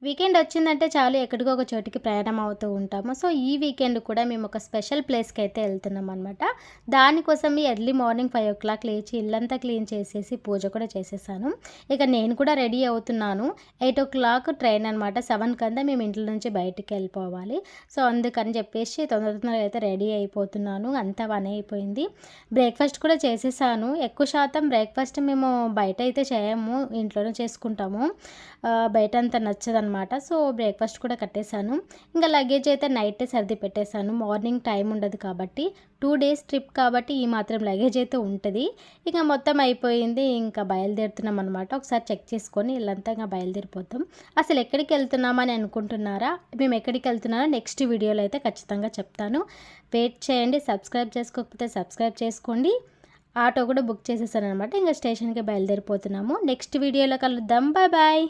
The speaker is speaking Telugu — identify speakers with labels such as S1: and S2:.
S1: వీకెండ్ వచ్చిందంటే చాలు ఎక్కడికో ఒక చోటికి ప్రయాణం అవుతూ ఉంటాము. సో, ఈ వీకెండ్ కూడా మేము ఒక స్పెషల్ ప్లేస్‌కైతే ఎళ్తున్నామనమాట. దానికోసం ఎర్లీ మార్నింగ్ 5:00 లేచి ఇల్లంతా క్లీన్ చేసేసి పూజ కూడా చేసేసాను. ఇక నేను కూడా రెడీ అవుతున్నాను. 8:00 ట్రైన్ అనమాట. 7 కంతా మేము ఇంట్లో నుంచి బయటికెళ్ళిపోవాలి. సో, అందుకని చెప్పేసి తొందరగా అయితే రెడీ అయిపోతున్నాను. అంతా పని అయిపోయింది. బ్రేక్‌ఫాస్ట్ కూడా చేసేసాను. ఎక్కువ శాతం బ్రేక్‌ఫాస్ట్ మేము బయటైతే చేయము. ఇంట్లోనే చేసుకుంటాము. బయటంతా నచ్చదనమాట. సో, బ్రేక్‌ఫాస్ట్ కూడా కట్టేసాను. ఇంకా లగేజ్ అయితే నైటే సర్ది పెట్టేసాను. మార్నింగ్ టైం ఉండదు కాబట్టి 2 డేస్ ట్రిప్ కాబట్టి ఈ మాత్రం లగేజ్ అయితే ఉంటది. ఇక మొత్తం అయిపోయింది. ఇంకా బయలుదేరుతున్నామనమాట. ఒకసారి చెక్ చేసుకొని ఇల్లంతా ఇంక బయలుదేరిపోతాం. అసలు ఎక్కడికెళ్తున్నామని అనుకుంటున్నారా? మేము ఎక్కడికెళ్తున్నామో నెక్స్ట్ వీడియోలో అయితే ఖచ్చితంగా చెప్తాను. వెయిట్ చేయండి. సబ్స్క్రైబ్ చేసుకోకపోతే సబ్స్క్రైబ్ చేసుకోండి. ఆటో కూడా బుక్ చేసేసాననమాట. ఇంక స్టేషన్‌కి బయలుదేరిపోతున్నాము. నెక్స్ట్ వీడియోలో కలుద్దాం. Bye bye.